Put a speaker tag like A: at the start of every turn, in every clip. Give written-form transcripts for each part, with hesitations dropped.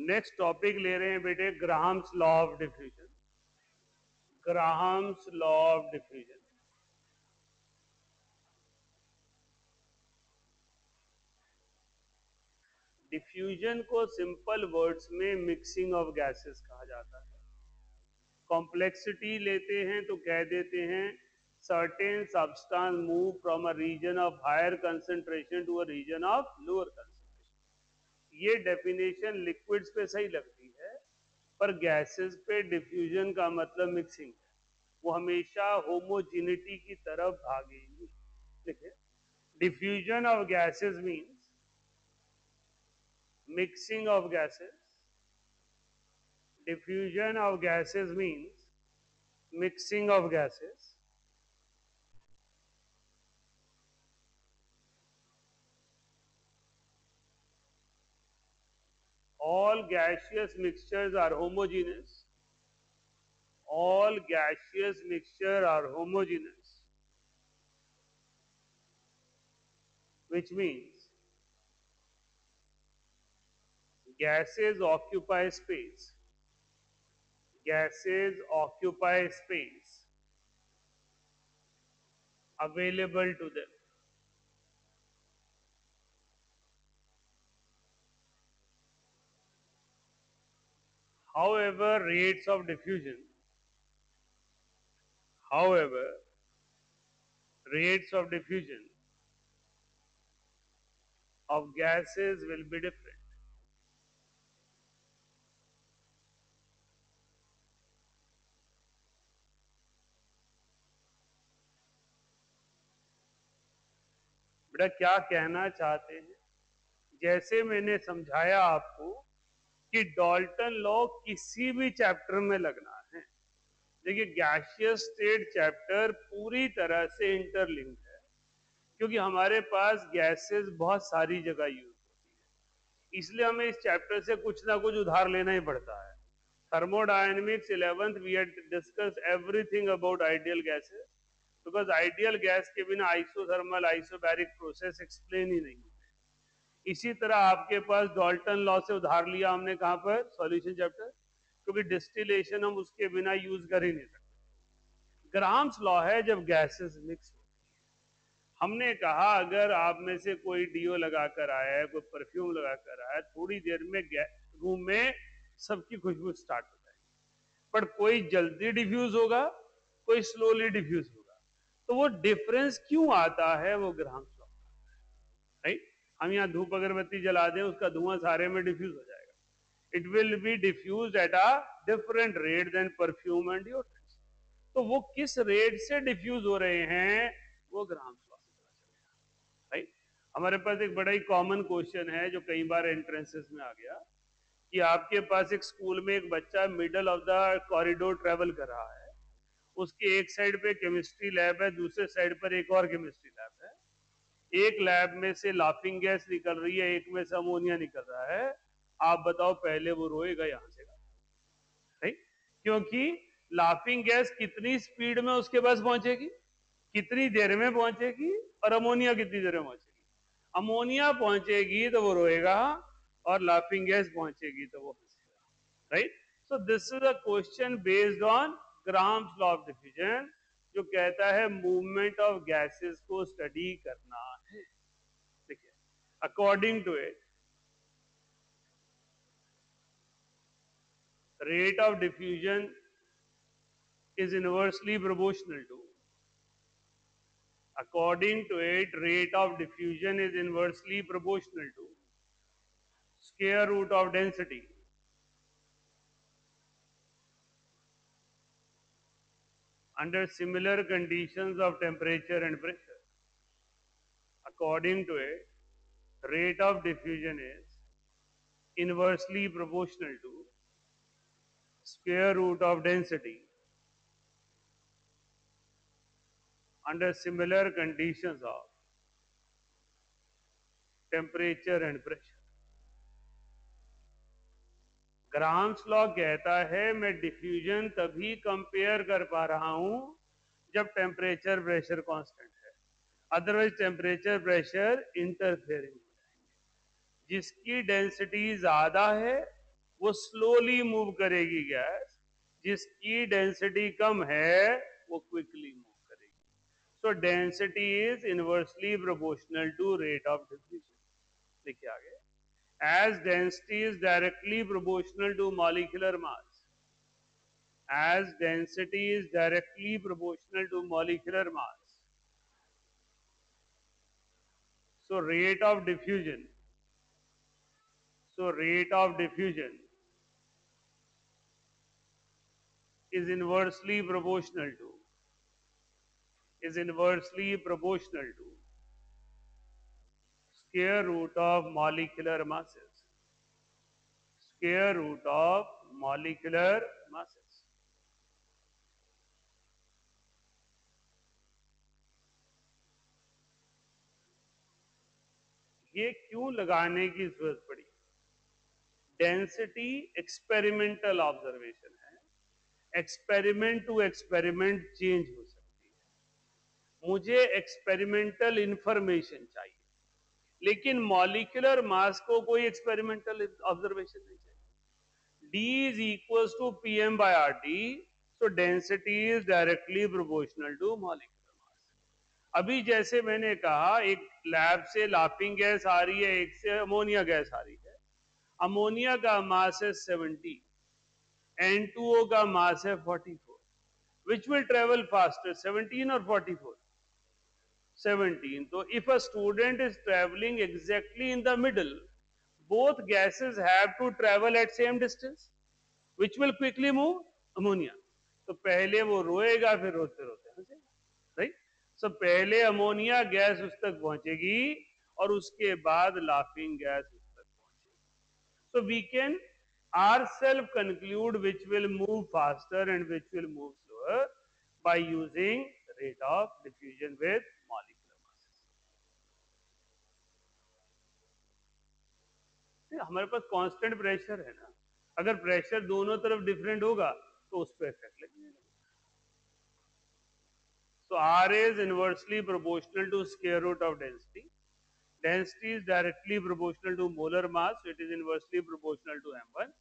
A: Next topic ले रहे हैं बेटे Graham's law of diffusion. Graham's law of diffusion. Diffusion को सिंपल वर्ड्स में मिक्सिंग ऑफ गैसेस कहा जाता है। कॉम्प्लेक्सिटी लेते हैं तो कह देते हैं certain substance move from a region of higher concentration to a region of lower concentration. ये डेफिनेशन लिक्विड्स पे सही लगती है, पर गैसेस पे डिफ्यूजन का मतलब मिक्सिंग है। वो हमेशा होमोजिनिटी की तरफ भागेगी। देखिए, diffusion of gases means mixing of gases. Diffusion of gases means mixing of gases. All gaseous mixtures are homogeneous. All gaseous mixtures are homogeneous, which means gases occupy space. Gases occupy space available to them. However, rates of diffusion, however, rates of diffusion of gases will be different. बेटा क्या कहना चाहते हैं? जैसे मैंने समझाया आपको कि डाल्टन लॉ किसी भी चैप्टर में लगना है। देखिए, गैसियस स्टेट चैप्टर पूरी तरह से इंटरलिंक्ड है, क्योंकि हमारे पास गैसेस बहुत सारी जगह यूज होती है, इसलिए हमें इस चैप्टर से कुछ ना कुछ उधार लेना ही पड़ता है। Thermodynamics 11th we had discuss everything about ideal gases, because ideal gas के बिना आइसोथर्मल आइसोबैरिक प्रोसेस एक्सप्लेन ही नहीं होते। इसी तरह आपके पास डाल्टन लॉ से उधार लिया हमने कहां पर? सॉल्यूशन चैप्टर, क्योंकि डिस्टिलेशन हम उसके बिना यूज कर ही नहीं सकते। ग्राहम्स लॉ है जब गैसेस मिक्स हो। हमने कहा अगर आप में से कोई डीओ लगाकर आया है, कोई परफ्यूम लगाकर आया है, थोड़ी देर में रूम में सबकी खुशबू स्टार्ट हो जाएगी, पर कोई जल्दी डिफ्यूज होगा, कोई स्लोली डिफ्यूज होगा। तो वो डिफरेंस क्यों आता है? वो ग्राहम्स लॉ, राइट? हम यहाँ धूप अगरबत्ती जला दें, उसका धुआं सारे में डिफ्यूज हो जाएगा। It will be diffuse at a different rate than perfume and deodorants. तो वो किस रेट से डिफ्यूज हो रहे हैं, वो ग्राहम्स लॉ से पता चलेगा, राइट? हमारे पास एक बड़ा ही कॉमन क्वेश्चन है जो कई बार एंट्रेंसेस में आ गया, कि आपके पास एक स्कूल में एक बच्चा middle of the corridor travel कर रहा है, उसके एक साइड पे केमिस्ट्री लैब है, दूसरे साइड पर एक और केमिस्ट्री लैब है। एक लैब में से लाफिंग गैस निकल रही है, एक में से अमोनिया निकल रहा है। आप बताओ पहले वो रोएगा या हंसेगा? राइट? क्योंकि लाफिंग गैस कितनी स्पीड में उसके पास पहुंचेगी, कितनी देर में पहुंचेगी, और अमोनिया कितनी देर में पहुंचेगी। अमोनिया पहुंचेगी तो वो रोएगा, और लाफिंग गैस पहुंचेगी तो वो हंसेगा, right? So this is a question based on Graham's law of diffusion, जो कहता है मूवमेंट ऑफ गैसेस को स्टडी करना है। देखिए, according to it, rate of diffusion is inversely proportional to, according to it, rate of diffusion is inversely proportional to square root of density under similar conditions of temperature and pressure. According to it, rate of diffusion is inversely proportional to square root of density under similar conditions of temperature and pressure. Graham's law कहता है मैं diffusion तभी compare कर पा रहा हूं जब temperature pressure constant है, अदरवाइज टेम्परेचर प्रेशर इंटरफेयरिंग हो जाएंगे। जिसकी डेंसिटी ज्यादा है वो स्लोली मूव करेगी गैस, जिसकी डेंसिटी कम है वो क्विकली मूव करेगी. So density is inversely proportional to rate of diffusion. देखिए आगे, as density is directly proportional to molecular mass, as density is directly proportional to molecular mass, so rate of diffusion is inversely proportional to square root of molecular masses, square root of molecular masses. ये क्यों लगाने की जरूरत पड़ी? Density experimental observation है, experiment to experiment change हो सकती है. मुझे एक्सपेरिमेंटल इंफॉर्मेशन चाहिए, लेकिन मॉलिक्यूलर मास को कोई एक्सपेरिमेंटल ऑब्जर्वेशन नहीं चाहिए. D is equals to PM by RT, so density is directly proportional to molecular mass. अभी जैसे मैंने कहा, एक लैब से लाफिंग गैस आ रही है, एक से अमोनिया गैस आ रही है. अमोनिया का मास है 70, N2O का मास है 44. Which will travel faster, 17 or 44? 17. So if a student is traveling exactly in the middle, both gases have to travel at same distance. Which will quickly move? Ammonia. तो पहले वो रोएगा, फिर रोते रोते, राइट. सो पहले अमोनिया गैस उस तक पहुंचेगी और उसके बाद लाफिंग गैस उस तक पहुंचेगी. So we can ourselves conclude which will move faster and which will move slower by using rate of diffusion with molecular masses. हमारे पास कांस्टेंट प्रेशर है ना, अगर प्रेशर दोनों तरफ डिफरेंट होगा तो उस पर इफेक्ट लगेगा. So R is inversely proportional to square root of density. Density is directly proportional to molar mass, so it is inversely proportional to M1.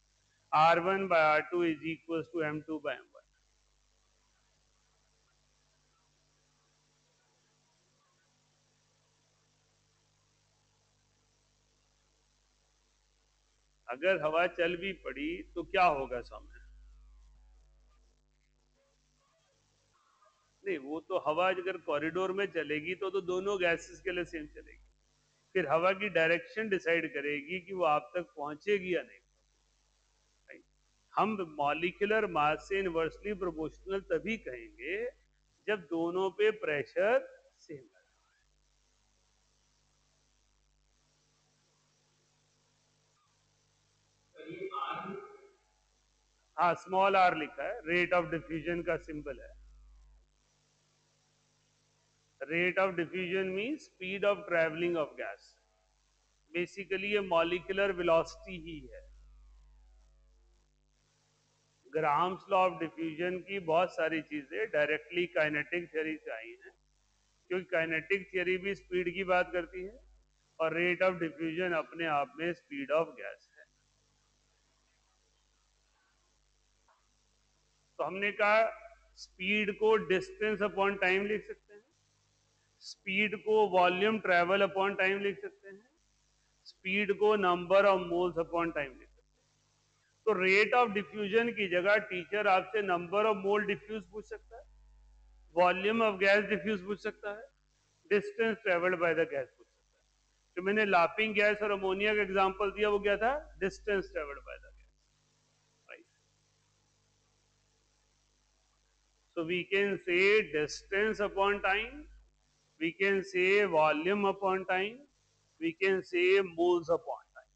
A: R1 by R2 is equals to M2 by M1. अगर हवा चल भी पड़ी तो क्या होगा सामने? नहीं, वो तो हवा अगर कॉरिडोर में चलेगी तो दोनों गैसेस के लिए सेम चलेगी. फिर हवा की डायरेक्शन डिसाइड करेगी कि वो आप तक पहुंचेगी या नहीं. हम मॉलिक्यूलर मास से इनवर्सली प्रोपोर्शनल तभी कहेंगे जब दोनों पे प्रेशर सेम है. हाँ, स्मॉल आर लिखा है, रेट ऑफ डिफ्यूजन का सिंबल है. Rate of diffusion mean speed of travelling of gas. Basically ये मॉलिक्यूलर वेलोसिटी ही है. ग्राम्स लॉ ऑफ डिफ्यूजन की बहुत सारी चीजें डायरेक्टली काइनेटिक थ्योरी से आई हैं, क्योंकि काइनेटिक थ्योरी भी स्पीड की बात करती है और रेट ऑफ डिफ्यूजन अपने आप में स्पीड ऑफ गैस है. तो हमने कहा स्पीड को डिस्टेंस अपॉन टाइम लिख सकते हैं, स्पीड को वॉल्यूम ट्रेवल अपॉन टाइम लिख सकते हैं, स्पीड को number of moles upon time लिख सकते हैं. तो रेट ऑफ डिफ्यूजन की जगह टीचर आपसे नंबर ऑफ मोल डिफ्यूज पूछ सकता है, वॉल्यूम ऑफ गैस डिफ्यूज पूछ सकता है, distance travelled by the gas पूछ सकता है. जो मैंने लाफिंग गैस और अमोनिया का एग्जांपल दिया वो क्या था? Distance travelled by the gas, right. So we can say distance upon time, we can say volume upon time, we can say moles upon time.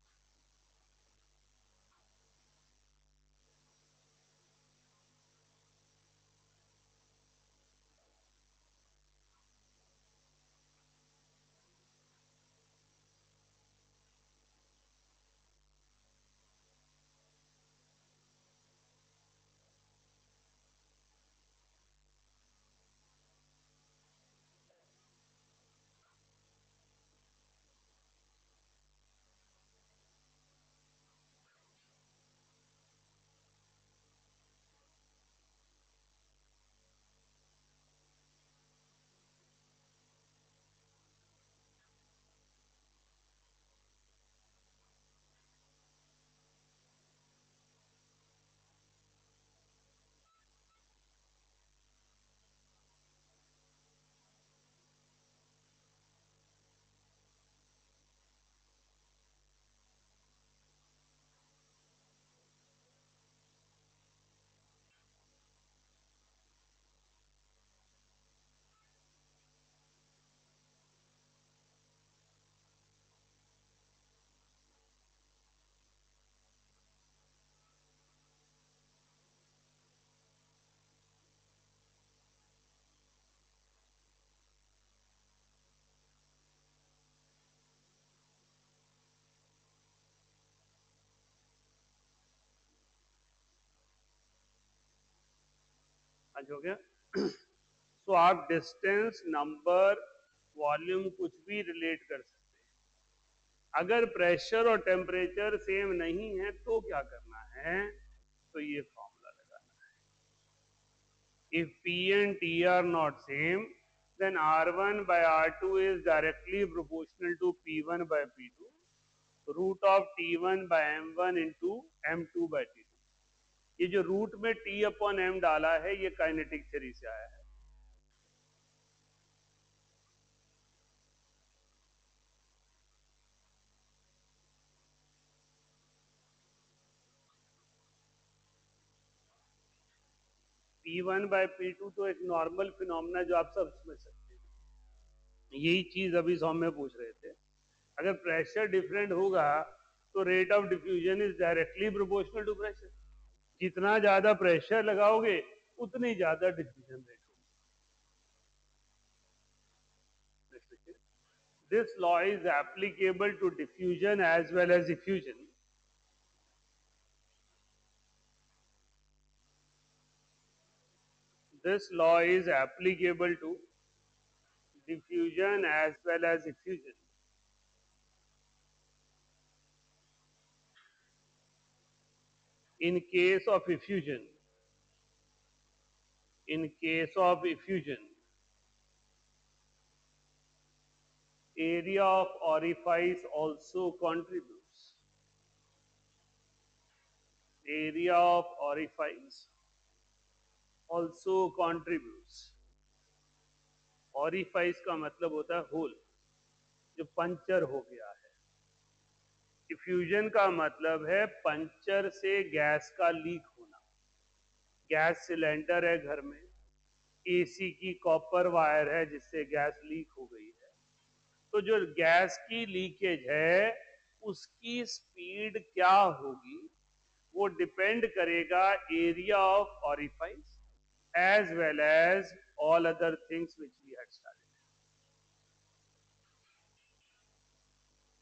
A: आज हो गया। तो आप डिस्टेंस, नंबर, वॉल्यूम कुछ भी रिलेट कर सकते हैं। अगर प्रेशर और टेम्परेचर सेम नहीं है तो क्या करना है, तो ये फॉर्मूला लगाना है। If P and T are not same, then R1 by R2 is directly proportional to P1 by P2, root of T1 by M1 into M2 by T2। ये जो रूट में T अपॉन M डाला है ये kinetic theory से आया है। P1 by P2 तो एक नॉर्मल फिनोमेना जो आप सब समझ सकते हैं। यही चीज अभी सौम्य पूछ रहे थे। अगर प्रेशर डिफरेंट होगा तो rate of diffusion is directly proportional to pressure. जितना ज्यादा प्रेशर लगाओगे उतनी ज्यादा डिफ्यूजन रेट होगी। This law is applicable to diffusion as well as effusion. This law is applicable to diffusion as well as effusion. In case of effusion, in case of effusion, area of orifice also contributes. Area of orifice also contributes. Orifice का मतलब होता है whole, जो puncture हो गया है। Effusion का मतलब है पंचर से गैस का लीक होना। गैस सिलेंडर है घर में, एसी की कॉपर वायर है जिससे गैस लीक हो गई है, तो जो गैस की लीकेज है उसकी स्पीड क्या होगी वो डिपेंड करेगा area of orifice as well as all other things which we had studied.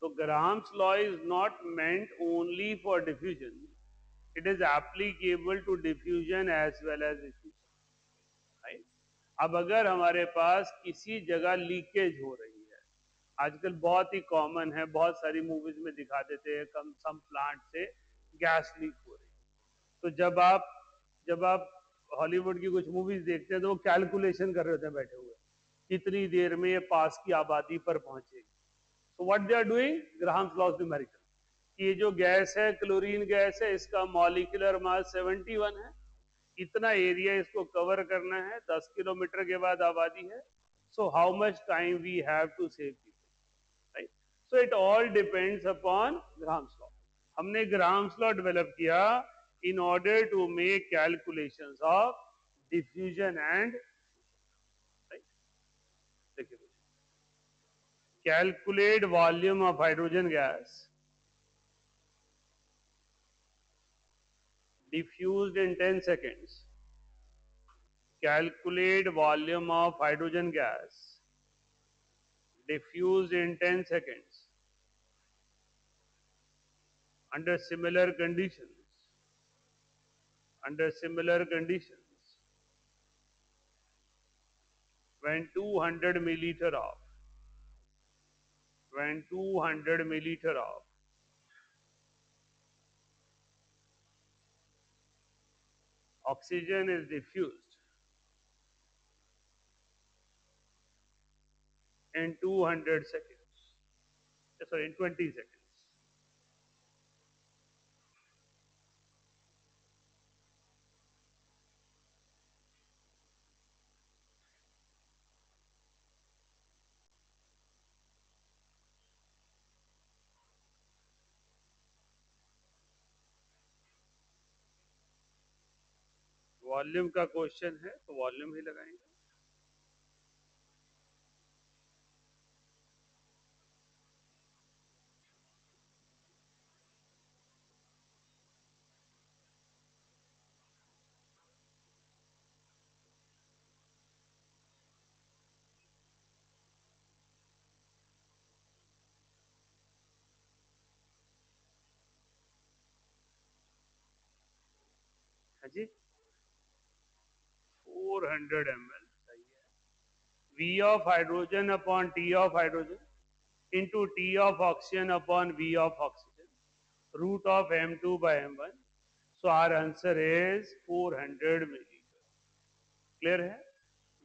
A: So Graham's law is not meant only for diffusion. It is applicable to diffusion as well as diffusion. Right? अब अगर हमारे पास किसी जगह leakage हो रही है, आजकल बहुत ही कॉमन है, बहुत सारी मूवीज में दिखा देते हैं कम सम प्लांट से गैस लीक हो रही है। तो जब आप हॉलीवुड की कुछ मूवीज देखते हैं तो वो कैलकुलेशन कर रहे होते हैं बैठे हुए, कितनी देर में ये पास की आबादी पर पहुंचेगी। So what they are doing? Graham's law of numerical। ये जो गैस है, क्लोरीन गैस है, इसका मॉलिक्यूलर मास 71 है। इतना एरिया इसको कवर करना है, 10 किलोमीटर के बाद आबादी है। So how much time we have to save people, right? So it all depends upon Graham's law। हमने Graham's law डेवलप किया in order to make calculations of diffusion and, right? देखिए, calculate volume of hydrogen gas diffused in 10 seconds। Calculate volume of hydrogen gas diffused in 10 seconds under similar conditions. Under similar conditions, when 200 milliliter of when 200 milliliter of oxygen is diffused in 200 seconds, sorry, in 20 seconds, volume का question है तो volume ही लगाएंगे। हाँ जी, 400 ml, सही है। V of hydrogen upon T of hydrogen into T of oxygen upon V of oxygen, root of M2 by M1. So our answer is 400 milliliter. Clear है?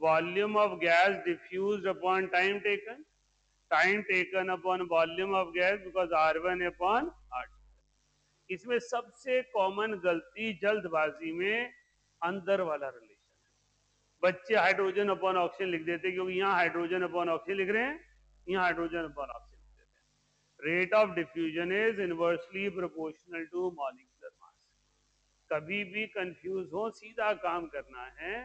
A: Volume of gas diffused upon time taken upon volume of gas, because R1 upon R2. इसमें सबसे common गलती जल्दबाजी में अंदर वाला relation है। बच्चे हाइड्रोजन अपॉन ऑक्सीजन लिख देते हैं, क्योंकि यहाँ हाइड्रोजन अपॉन ऑक्सीजन लिख रहे हैं, यहाँ हाइड्रोजन अपॉन ऑक्सीजन लिख देते हैं। Rate of diffusion is inversely proportional to molecular mass. कभी भी कंफ्यूज हो, सीधा काम करना है।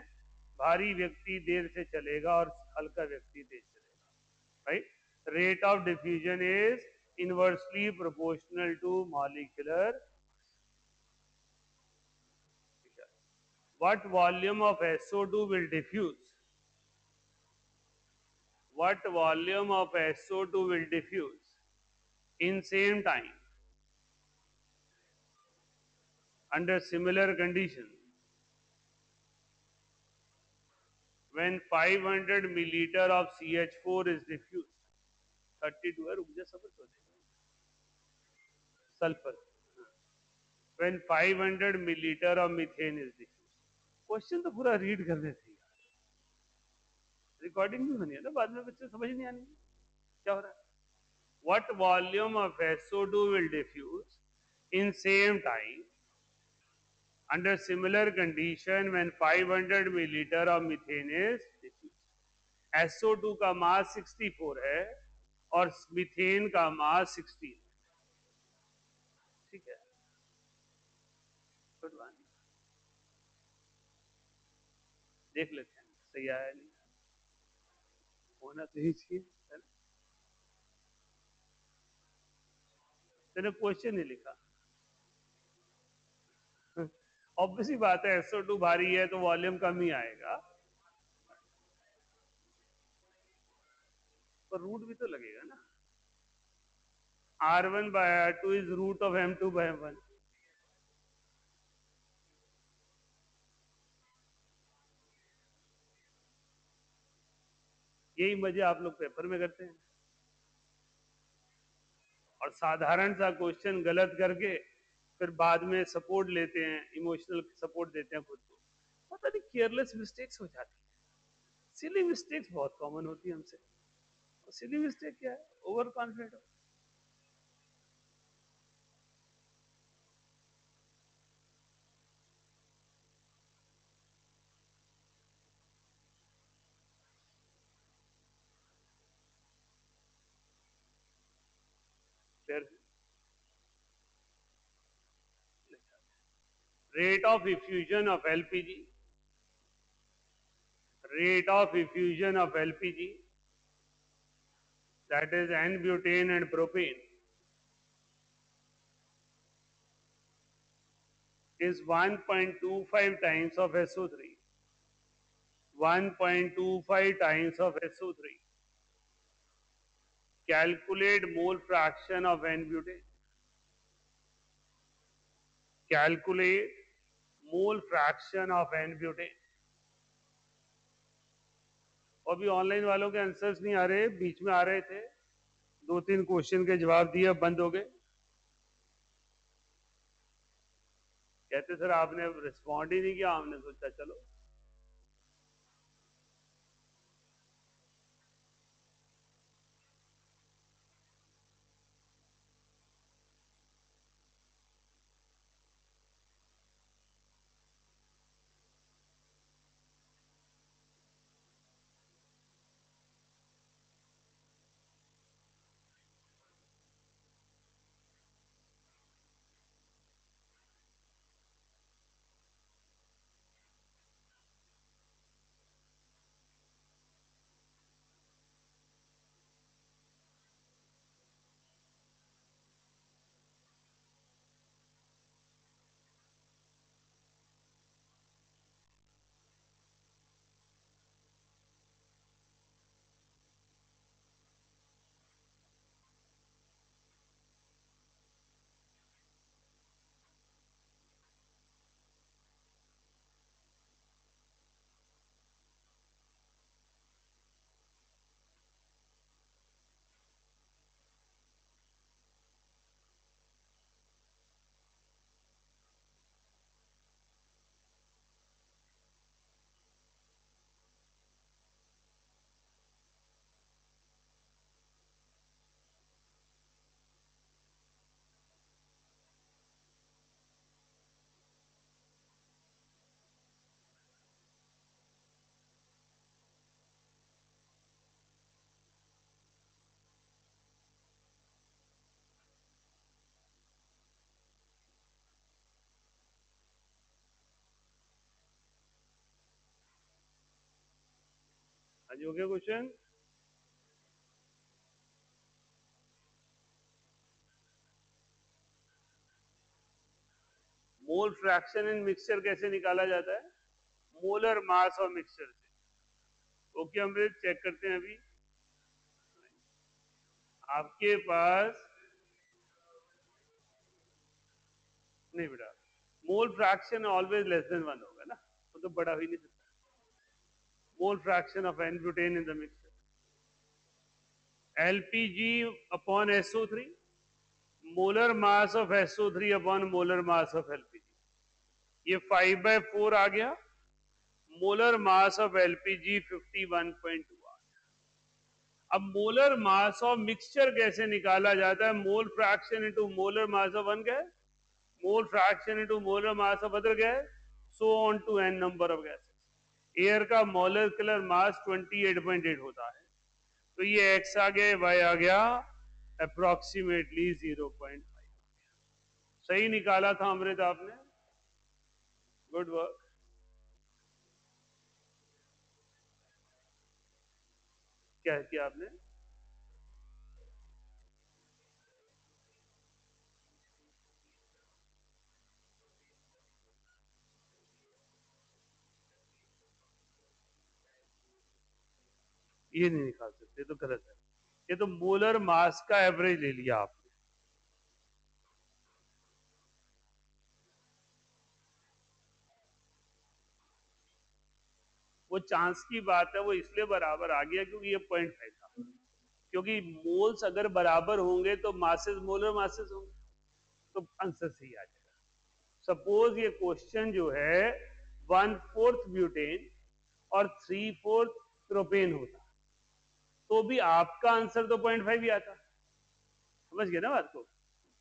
A: भारी व्यक्ति देर से चलेगा और हल्का व्यक्ति तेज चलेगा, right? Rate of diffusion is inversely proportional to molecular. What volume of SO2 will diffuse? What volume of SO2 will diffuse in same time under similar conditions when 500 milliliter of CH4 is diffused? 32 है, रुक जा, सब सोचेगा। Sulphur, when 500 milliliter of methane is diffused. Question तो पूरा read करने थे यार, रिकॉर्डिंग भी बनी है ना, बाद में बच्चे समझ नहीं आनी क्या हो रहा है। What volume of SO2 will diffuse in same time under similar condition when 500 milliliter of methane is diffused? SO2 का मास 64 है और मीथेन का मास 16, ठीक है। गुड वन, देख लेते हैं सही आया नहीं, होना तो ही चाहिए। तेने क्वेश्चन नहीं लिखा, ऑब्वियसली बात है, SO2 भारी है तो वॉल्यूम कम ही आएगा, पर रूट भी तो लगेगा ना। R1 by R2 is root of M2 by M1. यही मजे आप लोग पेपर में करते हैं, और साधारण सा क्वेश्चन गलत करके फिर बाद में सपोर्ट लेते हैं, इमोशनल सपोर्ट देते हैं खुद को। पता नहीं केयरलेस मिस्टेक्स हो जाती है, सिली मिस्टेक्स बहुत कॉमन होती है हमसे। और सिली मिस्टेक क्या है? ओवर कॉन्फिडेंट हो। फिर rate of effusion of LPG, rate of effusion of LPG, that is N-butane and propane, is 1.25 times of SO3. 1.25 times of SO3. Calculate mole fraction of N-butane. Calculate mole fraction of N-butane. और भी online वालों के answers नहीं आ रहे, बीच में आ रहे थे, 2-3 question के जवाब दिए, बंद हो गए। कहते सर आपने रिस्पॉन्ड ही नहीं किया, हमने सोचा चलो आज हो गया question. Mole fraction in mixture कैसे निकाला जाता है? मोलर मास और मिक्सचर से। ओके अमृत, चेक करते हैं अभी। आपके पास नहीं बेटा, mole fraction always less than 1 होगा ना, वो तो बड़ा ही नहीं सकता। Mole fraction of n butane in the mixture, LPG upon SO3, molar mass of SO3 upon molar mass of LPG. ये 5/4 आ गया। मोलर मास ऑफ एलपीजी 51.2 आ गया। अब मोलर मास ऑफ मिक्सचर कैसे निकाला जाता है? Mole fraction into molar mass of one gas, mole fraction into molar mass of other gas, so on to n number of gases. Air का molecular mass 28.8 होता है, तो ये x आ गया, y आ गया, अप्रोक्सीमेटली 0.5। सही निकाला था अमृत आपने, गुड वर्क। क्या किया आपने? ये नहीं निकाल सकते, तो गलत है। ये तो मोलर मास का एवरेज ले लिया आपने। वो चांस की बात है, वो इसलिए बराबर आ गया क्योंकि ये 0.5 था। क्योंकि मोल्स अगर बराबर होंगे तो मासेस मोलर मासेस होंगे, तो आंसर सही आ जाएगा। सपोज ये क्वेश्चन जो है 1/4 ब्यूटेन और 3/4 प्रोपेन होता, तो भी आपका आंसर तो 0.5 ही आता। समझ गए ना बात को?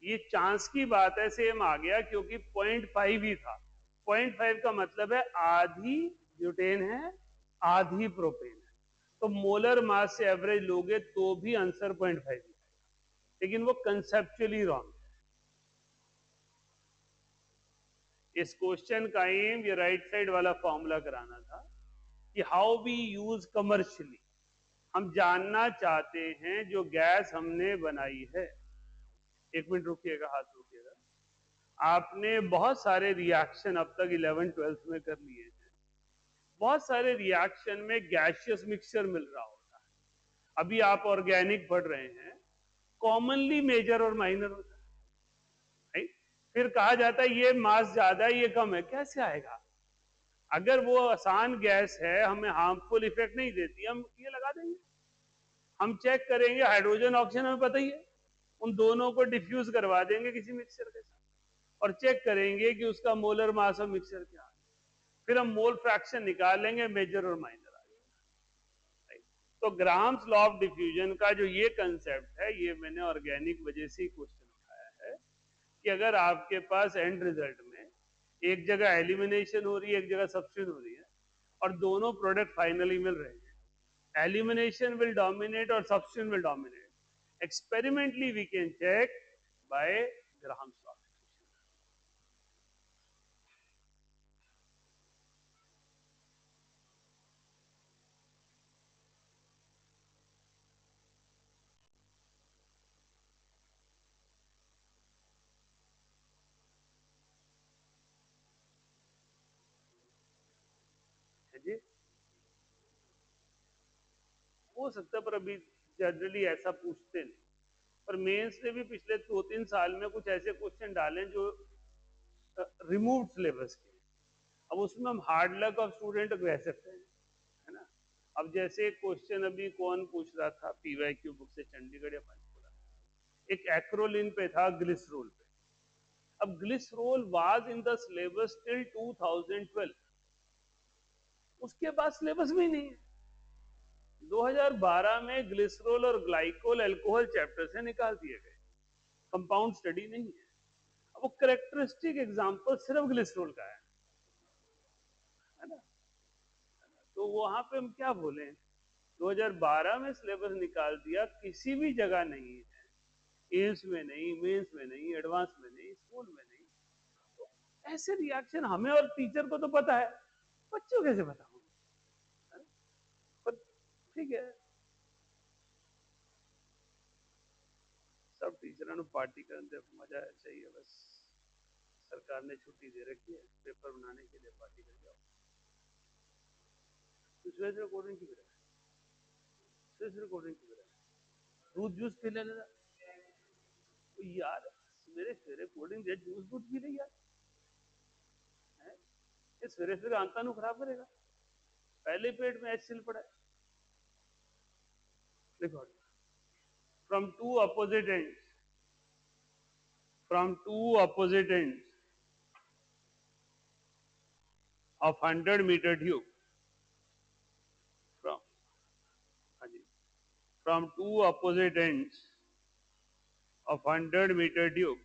A: ये चांस की बात है, सेम आ गया क्योंकि 0.5 ही था। 0.5 का मतलब है आधी ब्यूटेन है, आधी प्रोपेन है, तो मोलर मास से एवरेज लोगे तो भी आंसर 0.5 ही आएगा। लेकिन वो कंसेप्चुअली रॉन्ग है। इस क्वेश्चन का एम ये राइट साइड वाला फॉर्मूला कराना था कि हाउ वी यूज कमर्शियली। हम जानना चाहते हैं जो गैस हमने बनाई है। एक मिनट रुकिएगा, हाथ रुकिएगा। आपने बहुत सारे रिएक्शन अब तक 11th-12th में कर लिए हैं। बहुत सारे रिएक्शन में गैसियस मिक्सचर मिल रहा होता है। अभी आप ऑर्गेनिक पढ़ रहे हैं, कॉमनली मेजर और माइनर होता है, right? फिर कहा जाता है ये मास ज्यादा है, ये कम है। कैसे आएगा? अगर वो आसान गैस है, हमें हार्मफुल इफेक्ट नहीं देती, हम ये लगा देंगे। हम चेक करेंगे, हाइड्रोजन ऑक्सीजन हमें पता ही है, उन दोनों को डिफ्यूज करवा देंगे किसी मिक्सचर के साथ और चेक करेंगे कि उसका मोलर मास ऑफ मिक्सचर क्या है। फिर हम मोल फ्रैक्शन निकाल लेंगे, मेजर और माइनर आ जाएगा। तो ग्राम्स लॉ ऑफ डिफ्यूजन का जो ये कंसेप्ट है, ये मैंने ऑर्गेनिक वजह से ही क्वेश्चन उठाया है कि अगर आपके पास एंड रिजल्ट में एक जगह एलिमिनेशन हो रही है, एक जगह सब्स्टिट्यूशन हो रही है, और दोनों प्रोडक्ट फाइनली मिल रहे हैं, एलिमिनेशन विल डोमिनेट और substitution will dominate. Experimentally we can check by Graham's law. है जी, हो सकता है, पर अभी जनरली ऐसा पूछते नहीं। पर मेंस ने भी पिछले 2-3 साल में कुछ ऐसे क्वेश्चन डाले जो रिमूव्ड सिलेबस के। अब उसमें हम हार्ड लक ऑफ स्टूडेंट कह सकते हैं, है ना। अब जैसे क्वेश्चन अभी कौन पूछ रहा था पीवाईक्यू बुक से, चंडीगढ़ या पंचकुला, एक एक्रोलिन पे था, ग्लिसरोल पे। अब glycerol was in the syllabus till 2012, उसके बाद सिलेबस में ही नहीं है। 2012 में ग्लिसरोल और ग्लाइकोल अल्कोहल चैप्टर से निकाल दिए गए, कंपाउंड स्टडी नहीं है। अब वो करेक्टरिस्टिक एग्जांपल सिर्फ ग्लिसरोल का है ना। तो वहां पे हम क्या बोले, 2012 में सिलेबस निकाल दिया, किसी भी जगह नहीं है, एम्स में नहीं, मेंस में नहीं, एडवांस में नहीं, स्कूल में नहीं। तो ऐसे रिएक्शन हमें और टीचर को तो पता है, बच्चों कैसे पता होगा? पर ठीक है, सब टीचर पार्टी करने मजा चाहिए बस। सरकार ने छुट्टी दे रखी है पेपर बनाने के लिए, पार्टी कर जाओ। सुरेश रिकॉर्डिंग की तरह, सुरेश रिकॉर्डिंग की तरह दूध जूस पी लेना यार, सवेरे सवेरे कोल्ड ड्रिंक दे जूस दूध पी ले यार, ये सवेरे सवेरे आंता नु खराब करेगा, पहले पेट में एसिड पड़ा है। देखो, from two opposite ends, from two opposite ends of 100-meter tube, from हाँ जी, from two opposite ends of 100-meter tube,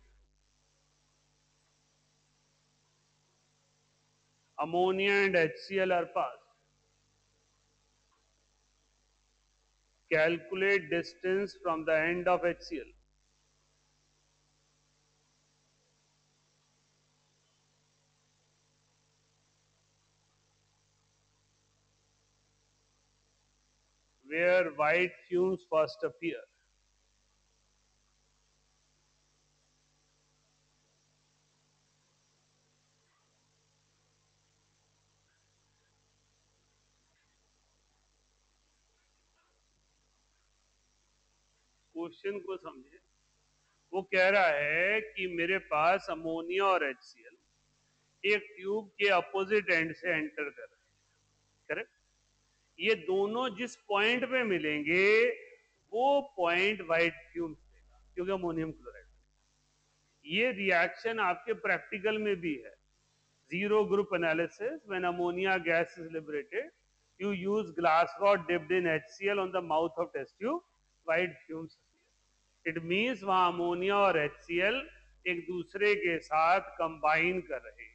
A: ammonia and HCl are passed. Calculate distance from the end of HCl. Where white fumes first appear. Question को समझे, वो कह रहा है कि मेरे पास अमोनिया और HCl एक ट्यूब के अपोजिट एंड से एंटर कर रहे हैं, करेक्ट। ये दोनों जिस पॉइंट पे मिलेंगे वो पॉइंट व्हाइट फ्यूम्स देगा, क्योंकि अमोनियम क्लोराइड। ये रिएक्शन आपके प्रैक्टिकल में भी है, zero group analysis. When ammonia gas is liberated, you use glass rod dipped in HCl on the mouth of test tube, white fumes appear. It means वहां ammonia और HCl एक दूसरे के साथ कंबाइन कर रहे हैं।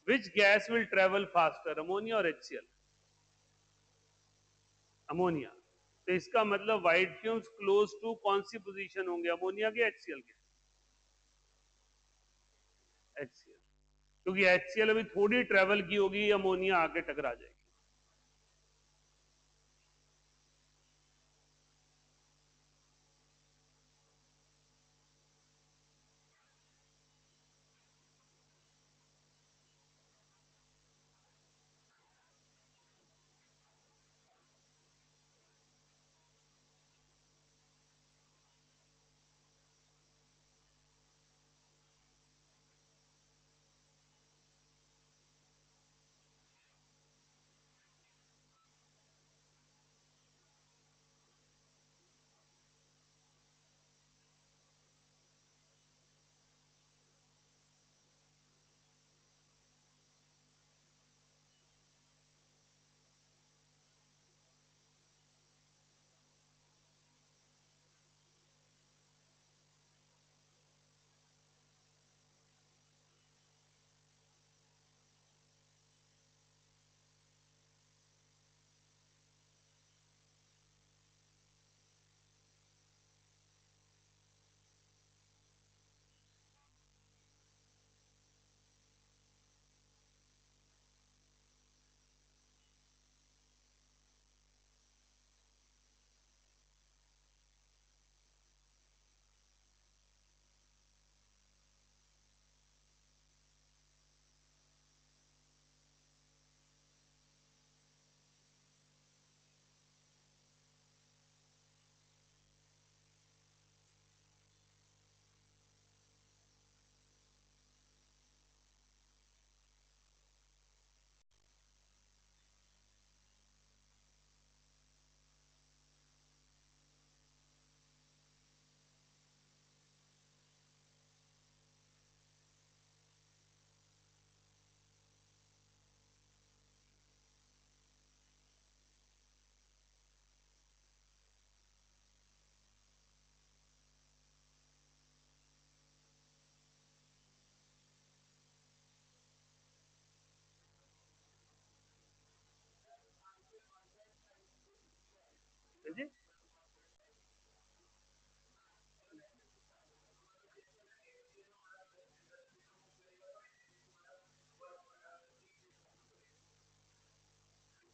A: Which gas will travel faster, ammonia और HCl? अमोनिया। तो इसका मतलब व्हाइट फ्यूम्स क्लोज टू कौन सी पोजीशन होंगे, अमोनिया के HCl के? HCl, क्योंकि HCl अभी थोड़ी ट्रेवल की होगी, अमोनिया आके टकरा जाएगी।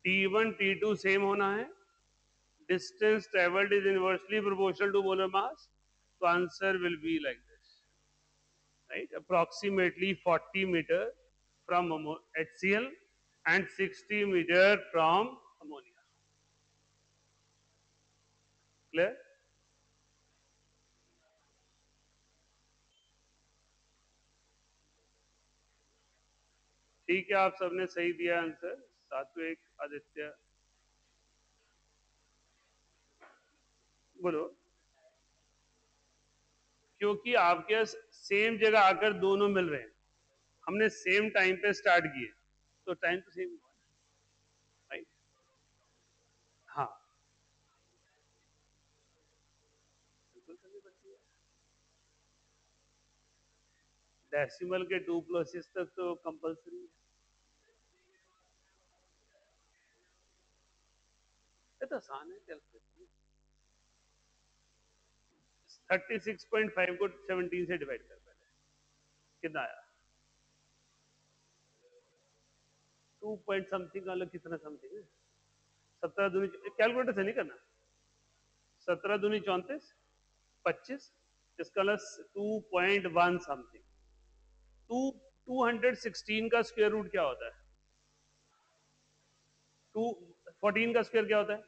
A: T1 T2 सेम होना है, distance traveled is inversely proportional to molar mass, so answer will be like this, right? Approximately 40 meter from HCl and 60 meter from ammonia. Clear? ठीक है, आप सबने सही दिया आंसर। सात्विक, आदित्य, बोलो। क्योंकि आपके सेम जगह आकर दोनों मिल रहे हैं, हमने सेम टाइम पे स्टार्ट किए, तो टाइम तो सेम हुआ, राइट? हाँ, बिल्कुल करनी पड़ती है। डेसिमल के 2 प्लसेस तक तो कंपलसरी है। ये तो आसान है, कैलकुलेट। 36.5 को 17 से डिवाइड कर, पहले कितना आया? 2 पॉइंट समथिंग, अलग कितना समथिंग है? 17 दूनी, कैलकुलेटर से नहीं करना। 17 दूनी 34, 25, इसका प्लस 2.1 समथिंग। 216 का स्क्वायर रूट क्या होता है? 14 का स्क्वायर क्या होता है?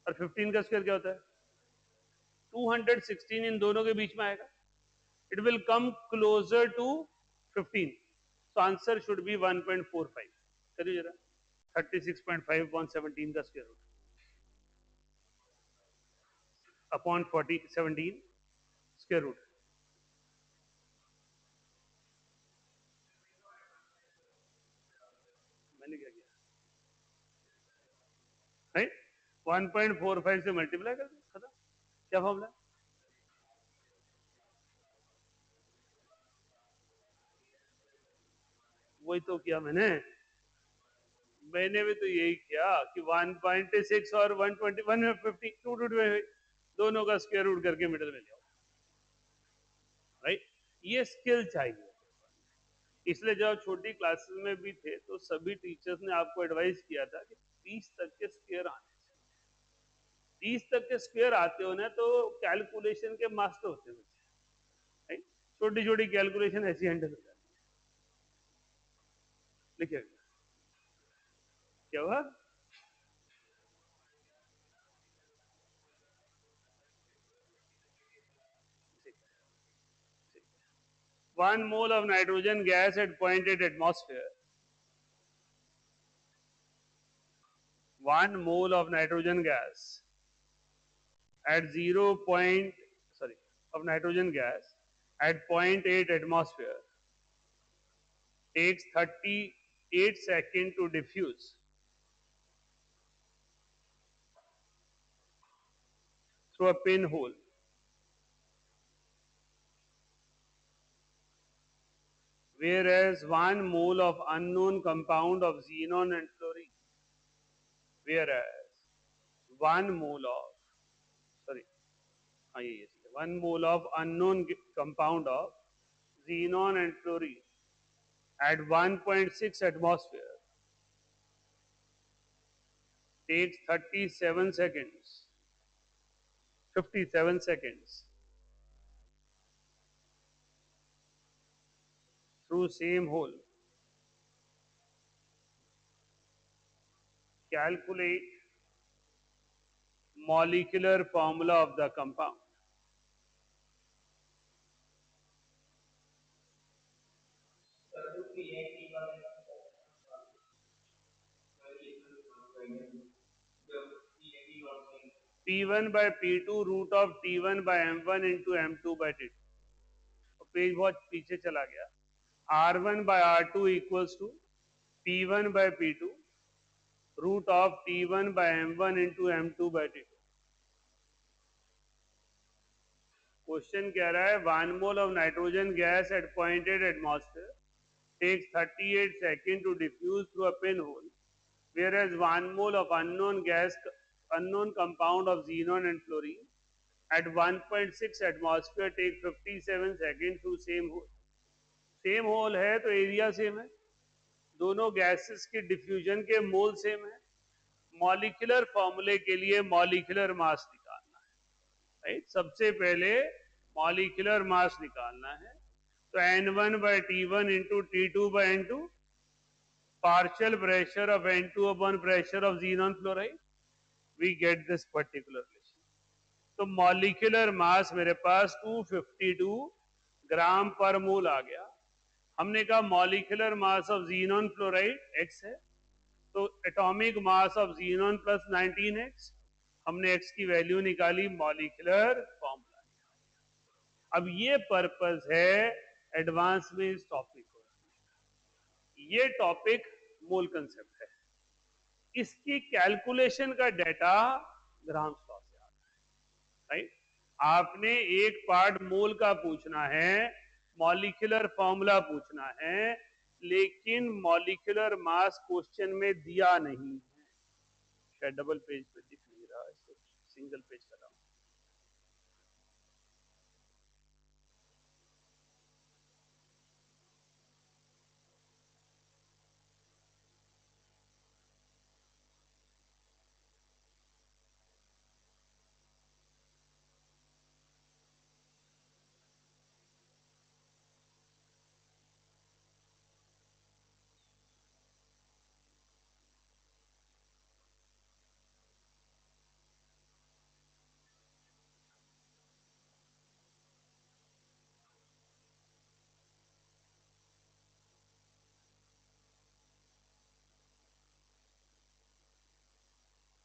A: और 15 का स्क्वायर क्या होता है? 216 इन दोनों के बीच में आएगा, it will come closer to 15, so answer should be 1.45। चलिए जरा, 36.5 अपॉन 17 का square root upon 40 17 square root, मैंने क्या किया, राइट? 1.45 से मल्टीप्लाई कर दो, खत्म। क्या फॉर्मूला? वही तो किया मैंने, मैंने भी तो यही किया कि 1.6 और 120 150 दोनों का स्क्वायर रूट करके मिडिल में ले आओ, राइट? ये स्किल चाहिए। इसलिए जब आप छोटी क्लासेस में भी थे तो सभी टीचर्स ने आपको एडवाइस किया था कि 30 तक के स्क्वायर आने चाहिए। 30 तक के स्क्वायर आते हो ना तो कैलकुलेशन के मास्टर होते हैं, राइट? छोटी छोटी कैलकुलेशन ऐसी हैंडल हो जाती है। लिखिए, क्या हुआ? 1 mole of nitrogen gas at 0.8 atmosphere, 1 mole of nitrogen gas at 0 point, sorry, of nitrogen gas at 0.8 atmosphere takes 38 seconds to diffuse through a pinhole, whereas 1 mole of unknown compound of xenon and fluorine, whereas 1 mole of, sorry, 1 mole of unknown compound of xenon and fluorine at 1.6 atmosphere takes 37 seconds, 57 seconds through same hole. Calculate molecular formula of the compound. P1 by P2 root of T1 by M1 into M2 by T2। Page बहुत पीछे चला गया। R1 by R2 equals to P1 by P2 root of T1 by M1 into M2 by T2। Question कह रहा है 1 mole of nitrogen gas at 0.8 atmosphere takes 38 seconds to diffuse through a pinhole, whereas 1 mole of unknown compound of xenon and fluorine at 1.6 atmosphere takes 57 seconds through same hole। Same hole है तो area same है, दोनों gases की diffusion के mole same है, molecular फॉर्मूले के लिए मॉलिक्यूलर मास निकालना है, राइट। सबसे पहले मॉलिक्यूलर मास निकालना है, तो N1 by T1 into T2 by N2, partial pressure of N2 upon pressure of xenon fluoride, we get this particular relation. तो मॉलिक्यूलर मास मेरे पास 252 ग्राम पर मोल आ गया। हमने कहा molecular mass of xenon fluoride x है, तो atomic mass of xenon plus 19x, हमने x की वैल्यू निकाली, मॉलिक्यूलर फॉर्मूला। अब ये पर्पस है एडवांस में इस टॉपिक को, ये टॉपिक मूल कंसेप्ट है, इसकी कैलकुलेशन का डेटा ग्राम्स लॉ से आता है, राइट। आपने एक पार्ट मोल का पूछना है, मॉलिक्यूलर फॉर्मूला पूछना है, लेकिन मॉलिक्यूलर मास क्वेश्चन में दिया नहीं है। शायद डबल पेज पे दिख नहीं रहा है, इसको सिंगल पेज कर रहा हूं।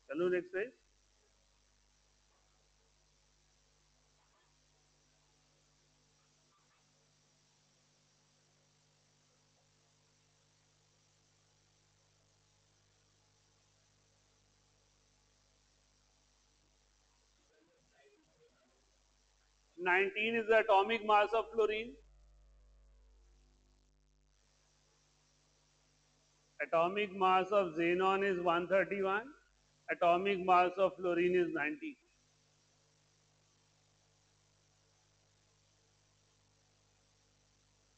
A: चलो next page. Nineteen is the atomic mass of fluorine, atomic mass of xenon is 131, atomic mass of fluorine is 90।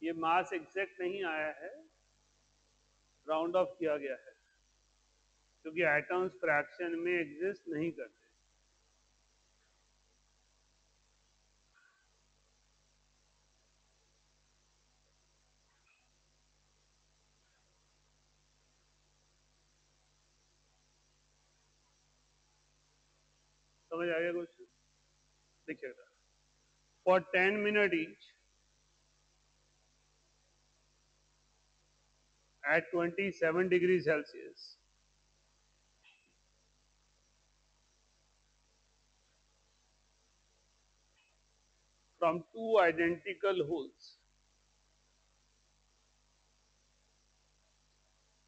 A: ये मास एग्जैक्ट नहीं आया है, राउंड ऑफ किया गया है, क्योंकि एटम्स फ्रैक्शन में एग्जिस्ट नहीं करते। समझ आ गया क्वेश्चन? देखिएगा, for 10 minute each at 27 degrees Celsius, from two identical holes,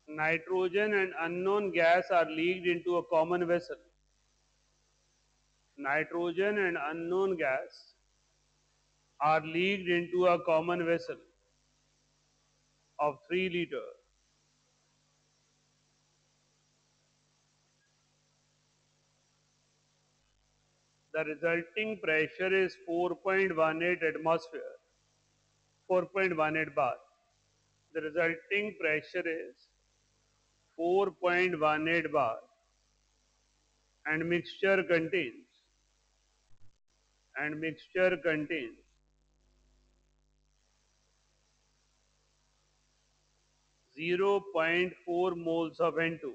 A: nitrogen and unknown gas are leaked into a common vessel. Nitrogen and unknown gas are leaked into a common vessel of 3 liter. The resulting pressure is 4.18 atmosphere, 4.18 bar. The resulting pressure is 4.18 bar, and mixture contains 0.4 moles of N2,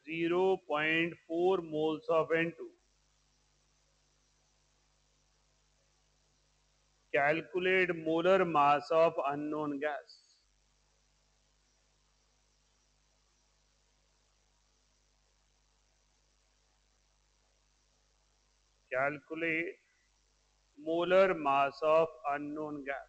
A: 0.4 moles of N2. Calculate molar mass of unknown gas. Calculate molar mass of unknown gas.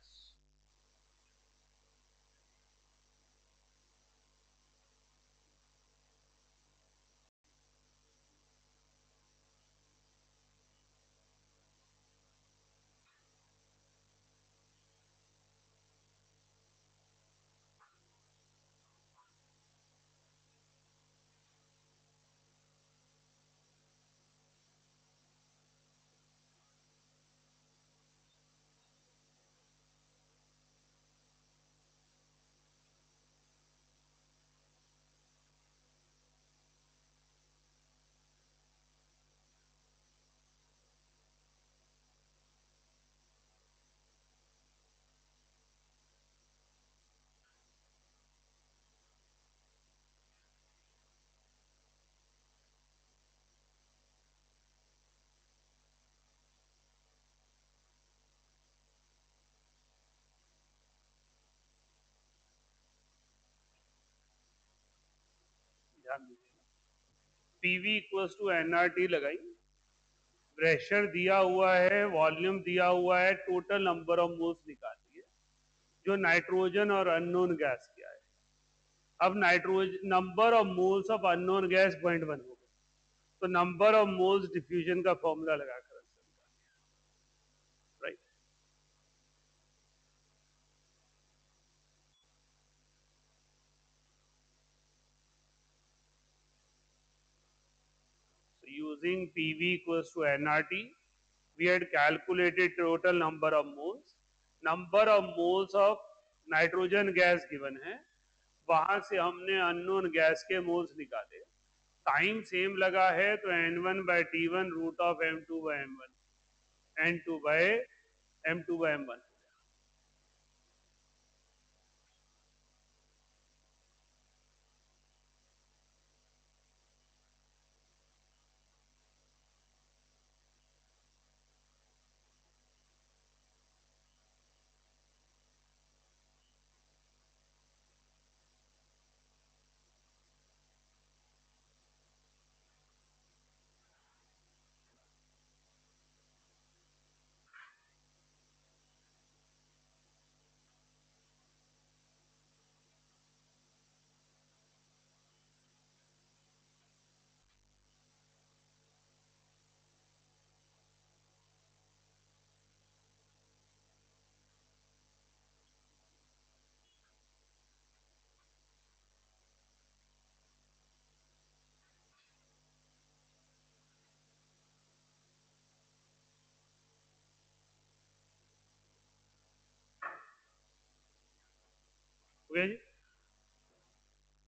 A: ध्यान दीजिएगा, PV equals to NRT लगाई, pressure दिया हुआ है, volume दिया हुआ है, total number of moles निकालिए, जो नाइट्रोजन और अननोन गैस किया है। अब nitrogen number of moles of unknown gas 0.1 हो गए, तो नंबर ऑफ मोल्स डिफ्यूजन का फॉर्मूला लगाकर right. So using PV equals to nRT, we had calculated total number of moles. Number of moles of nitrogen gas given है, वहां से हमने unknown gas के मोल्स निकाले, टाइम सेम लगा है तो n1 by T1 root of m2 by m1, n2 by m2 by m1। Okay ji.